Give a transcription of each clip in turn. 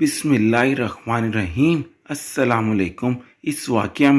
बिस्मिल्लाहिर्रहमानिर्रहीम। अस्सलामुअलैकुम। इस वाक़या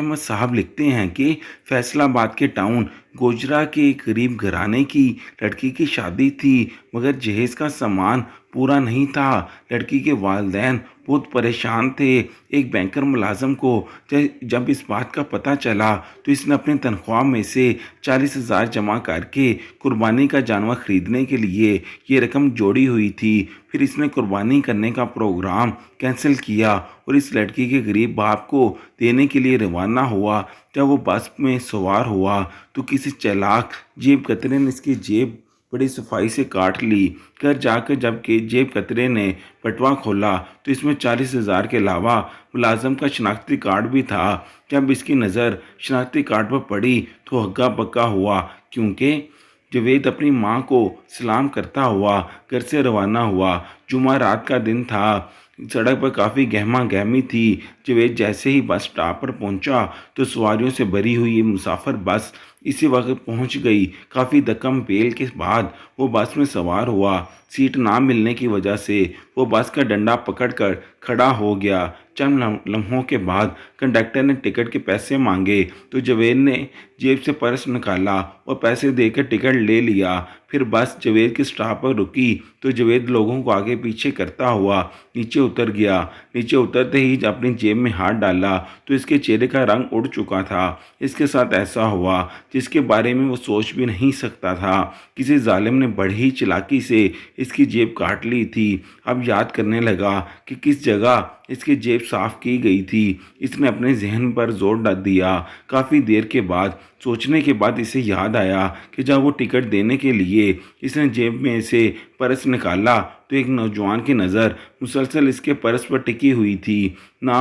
में साहब लिखते हैं कि फैसलाबाद के टाउन गोजरा के एक गरीब घराने की लड़की की शादी थी, मगर जहेज़ का सामान पूरा नहीं था। लड़की के वालिदैन बहुत परेशान थे। एक बैंकर मुलाजम को जब इस बात का पता चला तो इसने अपनी तनख्वाह में से 40,000 जमा करके कुर्बानी का जानवर ख़रीदने के लिए ये रकम जोड़ी हुई थी। फिर इसने कुर्बानी करने का प्रोग्राम कैंसिल किया और इस लड़की के गरीब बाप को देने के लिए रवाना हुआ। जब वो बस में सवार हुआ तो किसी चालाक जेब कतरे ने इसकी जेब बड़ी सफाई से काट ली। घर जाकर जब के जेब कतरे ने पटवा खोला तो इसमें 40,000 के अलावा मुलाजम का शनाख्ती कार्ड भी था। जब इसकी नज़र शनाख्ती कार्ड पर पड़ी तो हक्का बक्का हुआ, क्योंकि जवेद अपनी मां को सलाम करता हुआ घर से रवाना हुआ। जुमा रात का दिन था। सड़क पर काफ़ी गहमा गहमी थी। जवेद जैसे ही बस स्टॉप पर पहुंचा तो सवारियों से भरी हुई ये मुसाफिर बस इसी वक्त पहुंच गई। काफ़ी धक्कम पेल के बाद वो बस में सवार हुआ। सीट ना मिलने की वजह से वो बस का डंडा पकड़कर खड़ा हो गया। चंद लम्हों के बाद कंडक्टर ने टिकट के पैसे मांगे तो जवेद ने जेब से पर्स निकाला और पैसे देकर टिकट ले लिया। फिर बस जवेद के स्टॉप पर रुकी तो जवेद लोगों को आगे पीछे करता हुआ नीचे उतर गया। नीचे उतरते ही जब अपनी जेब में हाथ डाला तो इसके चेहरे का रंग उड़ चुका था। इसके साथ ऐसा हुआ जिसके बारे में वो सोच भी नहीं सकता था। किसी जालिम ने बड़ी चालाकी से इसकी जेब काट ली थी। अब याद करने लगा कि किस जगह इसकी जेब साफ की गई थी। इसने अपने जहन पर जोर डाल दिया। काफ़ी देर के बाद सोचने के बाद इसे याद आया कि जब वो टिकट देने के लिए इसने जेब में से पर्स निकाला तो एक नौजवान की नज़र मुसलसल इसके पर्स पर टिकी हुई थी। ना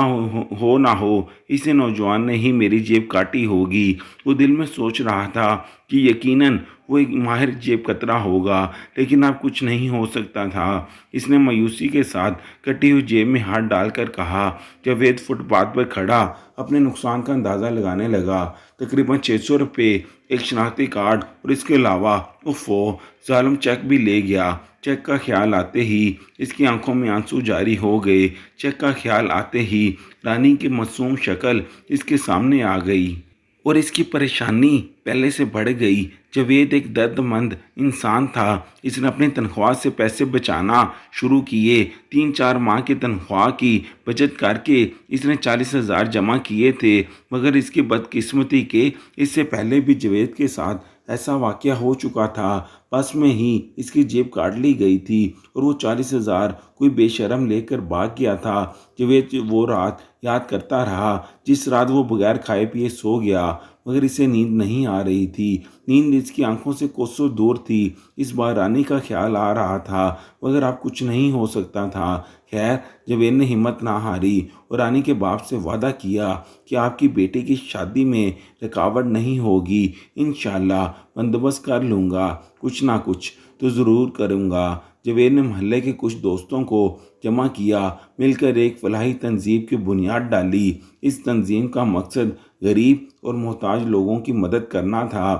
हो इसी नौजवान ने ही मेरी जेब काटी होगी। वो दिल में सोच रहा था कि यकीनन वो एक माहिर जेब कतरा होगा, लेकिन अब कुछ नहीं हो सकता था। इसने मायूसी के साथ कटी हुई जेब में हाथ डालकर कहा। जावेद फुटपाथ पर खड़ा अपने नुकसान का अंदाज़ा लगाने लगा। तकरीबन 600 रुपये, एक शनाख्ती कार्ड और इसके अलावा उफ़ो जालिम चेक भी ले गया। चेक का ख्याल आते ही इसकी आंखों में आंसू जारी हो गए। चेक का ख्याल आते ही रानी की मासूम शक्ल इसके सामने आ गई और इसकी परेशानी पहले से बढ़ गई। जावेद एक दर्दमंद इंसान था। इसने अपनी तनख्वाह से पैसे बचाना शुरू किए। 3-4 माह की तनख्वाह की बचत करके इसने 40,000 जमा किए थे, मगर इसकी बदकिस्मती के इससे पहले भी जावेद के साथ ऐसा वाक़या हो चुका था। बस में ही इसकी जेब काट ली गई थी और वो 40,000 कोई बेशरम लेकर भाग गया था। जावेद वो रात याद करता रहा जिस रात वो बगैर खाए पिए सो गया, मगर इसे नींद नहीं आ रही थी। नींद इसकी आंखों से कोसों दूर थी। इस बार रानी का ख्याल आ रहा था, मगर अब कुछ नहीं हो सकता था। खैर, जावेद ने हिम्मत ना हारी और रानी के बाप से वादा किया कि आपकी बेटी की शादी में रुकावट नहीं होगी। इंशाअल्लाह बंदोबस्त कर लूँगा, कुछ ना कुछ तो ज़रूर करूँगा। जावेद ने मोहल्ले के कुछ दोस्तों को जमा किया, मिलकर एक फलाही तंजीम की बुनियाद डाली। इस तंजीम का मकसद गरीब और मोहताज लोगों की मदद करना था।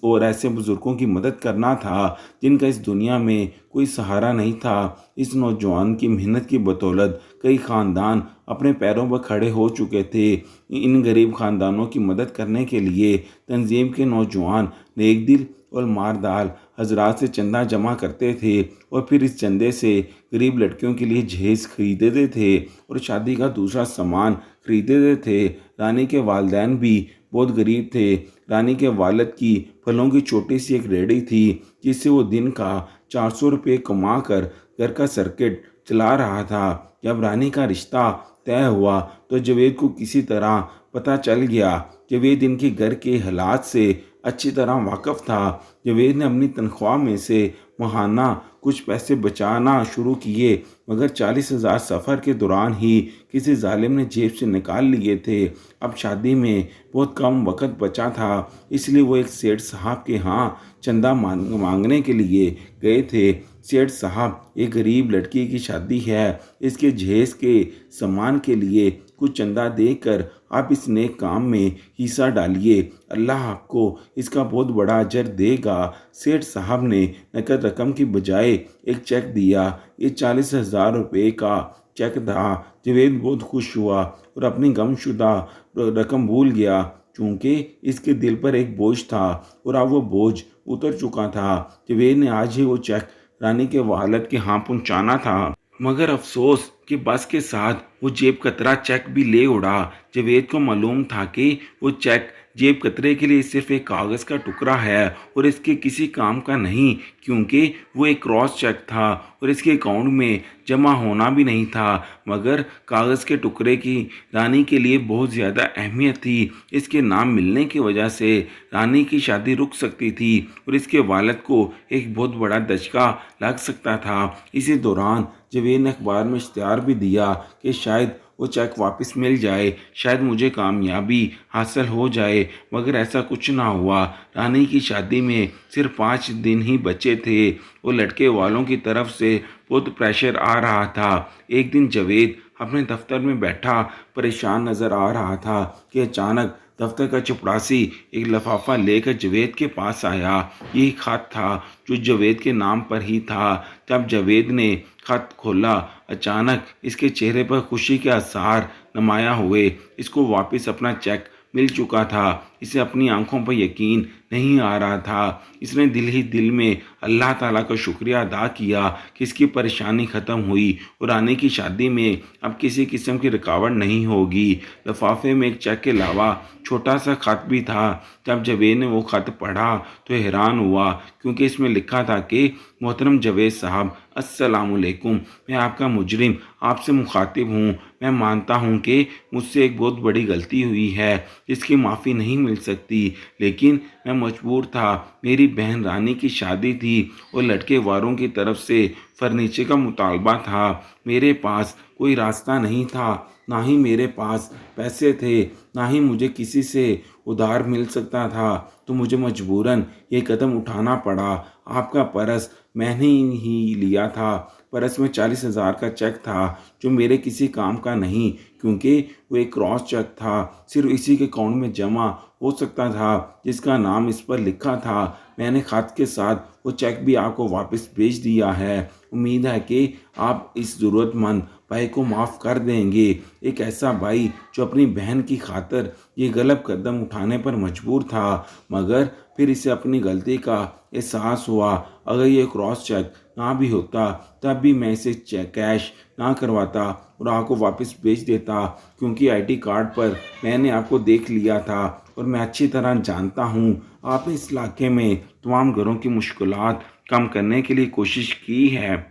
और ऐसे बुज़ुर्गों की मदद करना था जिनका इस दुनिया में कोई सहारा नहीं था। इस नौजवान की मेहनत की बदौलत कई ख़ानदान अपने पैरों पर खड़े हो चुके थे। इन गरीब ख़ानदानों की मदद करने के लिए तंजीम के नौजवान नेक दिल और मारदार हजरात से चंदा जमा करते थे और फिर इस चंदे से गरीब लड़कियों के लिए जहेज़ खरीदते थे और शादी का दूसरा सामान खरीदते थे। रानी के वालिदैन भी बहुत गरीब थे। रानी के वालिद की फलों की छोटी सी एक रेहड़ी थी, जिससे वो दिन का 400 रुपये कमा कर घर का सर्किट चला रहा था। जब रानी का रिश्ता तय हुआ तो जावेद को किसी तरह पता चल गया। जावेद इनके घर के हालात से अच्छी तरह वाकिफ था। जावेद ने अपनी तनख्वाह में से माहाना कुछ पैसे बचाना शुरू किए, मगर 40,000 सफ़र के दौरान ही किसी जालिम ने जेब से निकाल लिए थे। अब शादी में बहुत कम वक्त बचा था, इसलिए वो एक सेठ साहब के यहाँ चंदा मांगने के लिए गए थे। सेठ साहब, एक गरीब लड़की की शादी है, इसके जहेज के सामान के लिए कुछ चंदा देकर आप इस नेक काम में हिस्सा डालिए, अल्लाह आपको इसका बहुत बड़ा अजर देगा। सेठ साहब ने नकद रकम की बजाय एक चेक दिया। ये 40,000 रुपये का चेक था। जवेद बहुत खुश हुआ और अपनी गमशुदा रकम भूल गया, चूंकि इसके दिल पर एक बोझ था और अब वो बोझ उतर चुका था। जवेद ने आज ही वो चेक रानी के वालिद के यहाँ पहुँचाना था, मगर अफसोस कि बस के साथ वो जेब कतरा चेक भी ले उड़ा। जवेद को मालूम था कि वो चेक जेब कतरे के लिए सिर्फ एक कागज़ का टुकड़ा है और इसके किसी काम का नहीं, क्योंकि वो एक क्रॉस चेक था और इसके अकाउंट में जमा होना भी नहीं था। मगर कागज़ के टुकड़े की रानी के लिए बहुत ज़्यादा अहमियत थी। इसके नाम मिलने की वजह से रानी की शादी रुक सकती थी और इसके वालिद को एक बहुत बड़ा दचका लग सकता था। इसी दौरान जवेद ने अखबार में इश्तिहार भी दिया कि शायद वो चेक वापस मिल जाए, शायद मुझे कामयाबी हासिल हो जाए, मगर ऐसा कुछ ना हुआ। रानी की शादी में सिर्फ 5 दिन ही बचे थे और लड़के वालों की तरफ से बहुत प्रेशर आ रहा था। एक दिन जवेद अपने दफ्तर में बैठा परेशान नज़र आ रहा था कि अचानक दफ्तर का चपरासी एक लिफाफा लेकर जवेद के पास आया। ये खत था जो जवेद के नाम पर ही था। जब जवेद ने खत खोला, अचानक इसके चेहरे पर खुशी के आसार नुमाया हुए। इसको वापस अपना चेक मिल चुका था। इसे अपनी आंखों पर यकीन नहीं आ रहा था। इसने दिल ही दिल में अल्लाह ताला का शुक्रिया अदा किया कि इसकी परेशानी ख़त्म हुई और रानी की शादी में अब किसी किस्म की रुकावट नहीं होगी। लिफाफे में एक चेक के अलावा छोटा सा खत भी था। जब जवेद ने वो खत पढ़ा तो हैरान हुआ, क्योंकि इसमें लिखा था कि मोहतरम जवेद साहब, अस्सलामुअलैकुम, मैं आपका मुजरिम आपसे मुखातिब हूँ। मैं मानता हूँ कि मुझसे एक बहुत बड़ी गलती हुई है जिसकी माफ़ी नहीं मिल सकती, लेकिन मैं मजबूर था। मेरी बहन रानी की शादी थी और लड़के वालों की तरफ से फर्नीचर का मुतालबा था। मेरे पास कोई रास्ता नहीं था, ना ही मेरे पास पैसे थे, ना ही मुझे किसी से उधार मिल सकता था, तो मुझे मजबूरन ये कदम उठाना पड़ा। आपका पर्स मैंने ही लिया था। पर्स में 40,000 का चेक था जो मेरे किसी काम का नहीं, क्योंकि वो एक क्रॉस चेक था। सिर्फ इसी के अकाउंट में जमा हो सकता था जिसका नाम इस पर लिखा था। मैंने खत के साथ वो चेक भी आपको वापस भेज दिया है। उम्मीद है कि आप इस ज़रूरतमंद भाई को माफ़ कर देंगे। एक ऐसा भाई जो अपनी बहन की खातिर ये गलत कदम उठाने पर मजबूर था, मगर फिर इसे अपनी गलती का एहसास हुआ। अगर ये क्रॉस चेक ना भी होता तब भी मैं इसे कैश ना करवाता और आपको वापस भेज देता, क्योंकि आईडी कार्ड पर मैंने आपको देख लिया था और मैं अच्छी तरह जानता हूँ आपने इस इलाके में तमाम घरों की मुश्किलात कम करने के लिए कोशिश की है।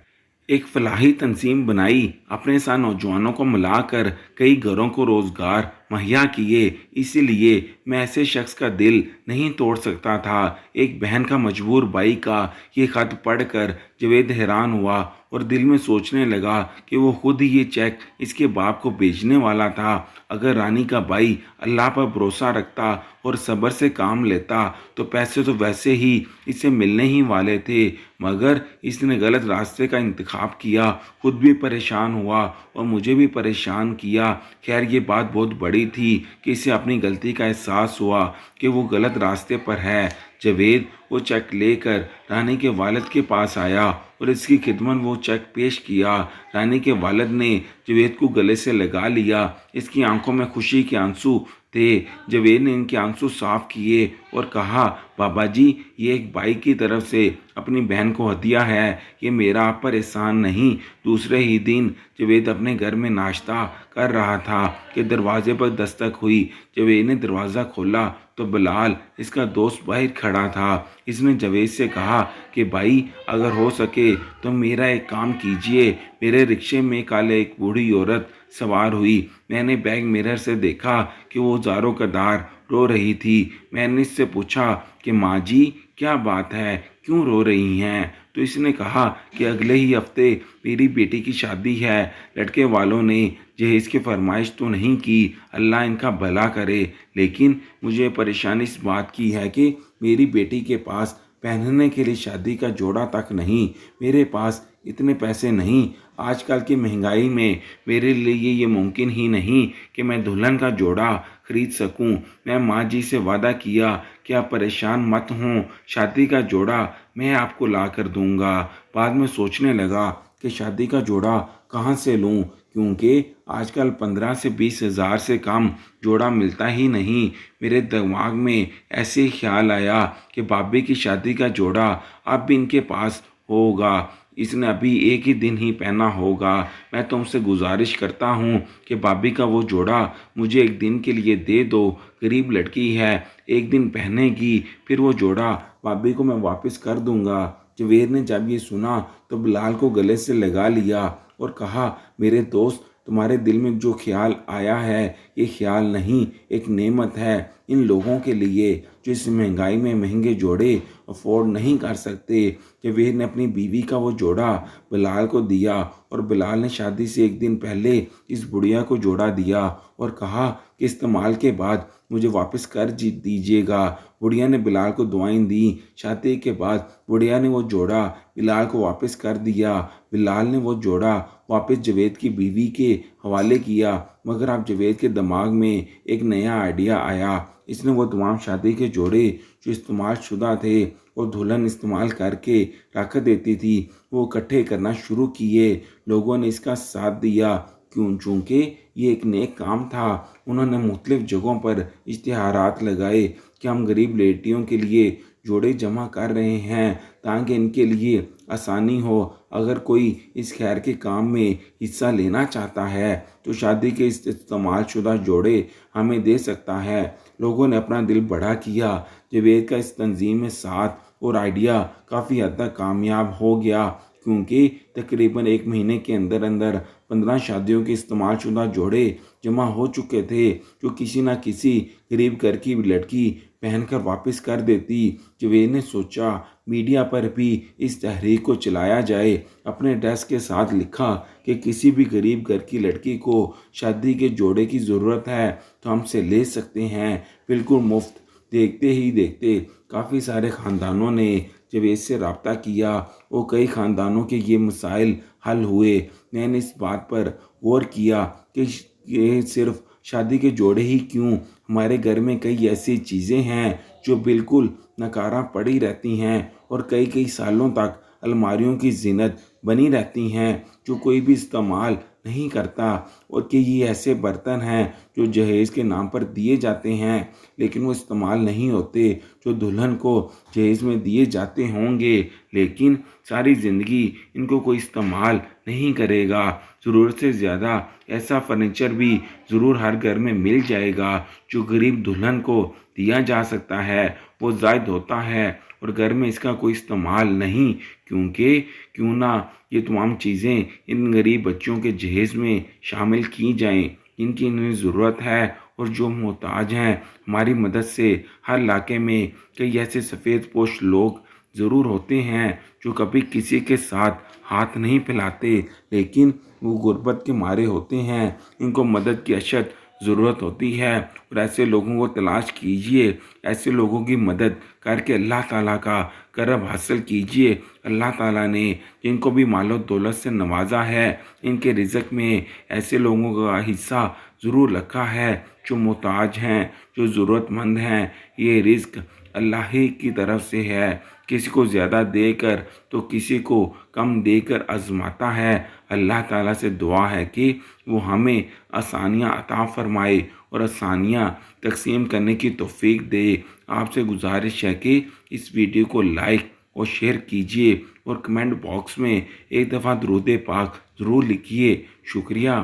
एक फलाही तंजीम बनाई, अपने साथ नौजवानों को मिलाकर कई घरों को रोज़गार मुहैया किए। इसीलिए मैं ऐसे शख्स का दिल नहीं तोड़ सकता था। एक बहन का मजबूर भाई का ये ख़त पढ़कर जवेद हैरान हुआ और दिल में सोचने लगा कि वो खुद ही ये चेक इसके बाप को भेजने वाला था। अगर रानी का भाई अल्लाह पर भरोसा रखता और सब्र से काम लेता तो पैसे तो वैसे ही इसे मिलने ही वाले थे, मगर इसने गलत रास्ते का इंतखाब किया। खुद भी परेशान हुआ और मुझे भी परेशान किया। खैर, ये बात बहुत बड़ी थी कि इसे अपनी गलती का एहसास हुआ कि वो गलत रास्ते पर है। जवेद वो चेक लेकर रानी के वालिद के पास आया और इसकी खिदमत वो चेक पेश किया। रानी के वालिद ने जवेद को गले से लगा लिया। इसकी आंखों में खुशी के आंसू थे। जवेद ने इनके आंसू साफ किए और कहा, बाबा जी, ये एक भाई की तरफ से अपनी बहन को हदिया है, ये मेरा आप पर एहसान नहीं। दूसरे ही दिन जवेद अपने घर में नाश्ता कर रहा था कि दरवाजे पर दस्तक हुई। जवेद ने दरवाज़ा खोला तो बिलाल, इसका दोस्त, बाहर खड़ा था। इसने जवेद से कहा कि भाई, अगर हो सके तो मेरा एक काम कीजिए। मेरे रिक्शे में कल एक बूढ़ी औरत सवार हुई। मैंने बैग मिरर से देखा कि वो ज़ारो कदार रो रही थी। मैंने इससे पूछा कि माँ जी, क्या बात है, क्यों रो रही हैं? तो इसने कहा कि अगले ही हफ्ते मेरी बेटी की शादी है। लड़के वालों ने जहेज की फरमाइश तो नहीं की, अल्लाह इनका भला करे, लेकिन मुझे परेशानी इस बात की है कि मेरी बेटी के पास पहनने के लिए शादी का जोड़ा तक नहीं। मेरे पास इतने पैसे नहीं। आजकल की महंगाई में मेरे लिए ये मुमकिन ही नहीं कि मैं दुल्हन का जोड़ा खरीद सकूं। मैं माँ जी से वादा किया कि आप परेशान मत हों, शादी का जोड़ा मैं आपको ला कर दूंगा। बाद में सोचने लगा कि शादी का जोड़ा कहाँ से लूं, क्योंकि आजकल 15 से 20 हज़ार से कम जोड़ा मिलता ही नहीं। मेरे दिमाग में ऐसे ही ख्याल आया कि भाभी की शादी का जोड़ा अब भी इनके पास होगा, इसने अभी एक ही दिन ही पहना होगा। मैं तुमसे गुजारिश करता हूँ कि भाभी का वो जोड़ा मुझे एक दिन के लिए दे दो। गरीब लड़की है, एक दिन पहनेगी, फिर वो जोड़ा भाभी को मैं वापस कर दूंगा। जवेद ने जब ये सुना तो बिलाल को गले से लगा लिया और कहा, मेरे दोस्त, तुम्हारे दिल में जो ख्याल आया है ये ख्याल नहीं, एक नेमत है इन लोगों के लिए जो इस महंगाई में महंगे जोड़े अफोर्ड नहीं कर सकते। जवेद ने अपनी बीवी का वो जोड़ा बिलाल को दिया और बिलाल ने शादी से एक दिन पहले इस बुढ़िया को जोड़ा दिया और कहा कि इस्तेमाल के बाद मुझे वापस कर दीजिएगा। बुढ़िया ने बिलाल को दुआएं दी। शादी के बाद बुढ़िया ने वो जोड़ा बिलाल को वापस कर दिया। बिलाल ने वो जोड़ा वापस जवेद की बीवी के हवाले किया, मगर अब जवेद के दिमाग में एक नया आइडिया आया। इसने वो तमाम शादी के जोड़े जो इस्तेमाल शुदा थे और दुल्हन इस्तेमाल करके रख देती थी, वो इकट्ठे करना शुरू किए। लोगों ने इसका साथ दिया चूँकि ये एक नेक काम था। उन्होंने मुख्तलिफ जगहों पर इश्तिहारात लगाए कि हम गरीब लड़कियों के लिए जोड़े जमा कर रहे हैं ताकि इनके लिए आसानी हो। अगर कोई इस खैर के काम में हिस्सा लेना चाहता है तो शादी के इस्तेमाल शुदा जोड़े हमें दे सकता है। लोगों ने अपना दिल बड़ा किया। जवेद का इस तंजीम में साथ और आइडिया काफ़ी हद तक कामयाब हो गया, क्योंकि तकरीबन एक महीने के अंदर अंदर 15 शादियों के इस्तेमाल शुदा जोड़े जमा हो चुके थे जो किसी न किसी गरीब घर की लड़की पहनकर वापस कर देती। जवेद ने सोचा मीडिया पर भी इस तहरीक को चलाया जाए। अपने डेस्क के साथ लिखा कि किसी भी गरीब घर की लड़की को शादी के जोड़े की ज़रूरत है तो हमसे ले सकते हैं, बिल्कुल मुफ्त। देखते ही देखते काफ़ी सारे ख़ानदानों ने जवेद से रब्ता किया और कई ख़ानदानों के ये मसाइल हल हुए। मैंने इस बात पर गौर किया कि ये सिर्फ शादी के जोड़े ही क्यों, हमारे घर में कई ऐसी चीज़ें हैं जो बिल्कुल नकारा पड़ी रहती हैं और कई कई सालों तक अलमारियों की जीनत बनी रहती हैं जो कोई भी इस्तेमाल नहीं करता। और कि ये ऐसे बर्तन हैं जो जहेज़ के नाम पर दिए जाते हैं लेकिन वो इस्तेमाल नहीं होते, जो दुल्हन को जहेज़ में दिए जाते होंगे लेकिन सारी ज़िंदगी इनको कोई इस्तेमाल नहीं करेगा। ज़रूरत से ज़्यादा ऐसा फर्नीचर भी ज़रूर हर घर में मिल जाएगा जो गरीब दुल्हन को दिया जा सकता है। वो ज़ायद होता है और घर में इसका कोई इस्तेमाल नहीं, क्योंकि क्यों ना ये तमाम चीज़ें इन गरीब बच्चों के जहेज़ में शामिल की जाएं इनकी इन्हें ज़रूरत है। और जो मोहताज हैं, हमारी मदद से हर इलाके में कई ऐसे सफ़ेद पोश लोग ज़रूर होते हैं जो कभी किसी के साथ हाथ नहीं फैलाते लेकिन वो गुर्बत के मारे होते हैं। इनको मदद की अशद ज़रूरत होती है और ऐसे लोगों को तलाश कीजिए, ऐसे लोगों की मदद करके अल्लाह ताला का करब हासिल कीजिए। अल्लाह ताला ने जिनको भी मालो दौलत से नवाजा है, इनके रिज़्क़ में ऐसे लोगों का हिस्सा ज़रूर रखा है जो मोहताज हैं, जो ज़रूरतमंद हैं। ये रिज़्क़ अल्लाह ही की तरफ से है, किसी को ज़्यादा देकर तो किसी को कम देकर आज़माता है। अल्लाह ताला से दुआ है कि वो हमें आसानियाँ अता फ़रमाए और आसानियाँ तक़सीम करने की तौफ़ीक दे। आपसे गुजारिश है कि इस वीडियो को लाइक और शेयर कीजिए और कमेंट बॉक्स में एक दफ़ा दुरूद पाक ज़रूर लिखिए। शुक्रिया।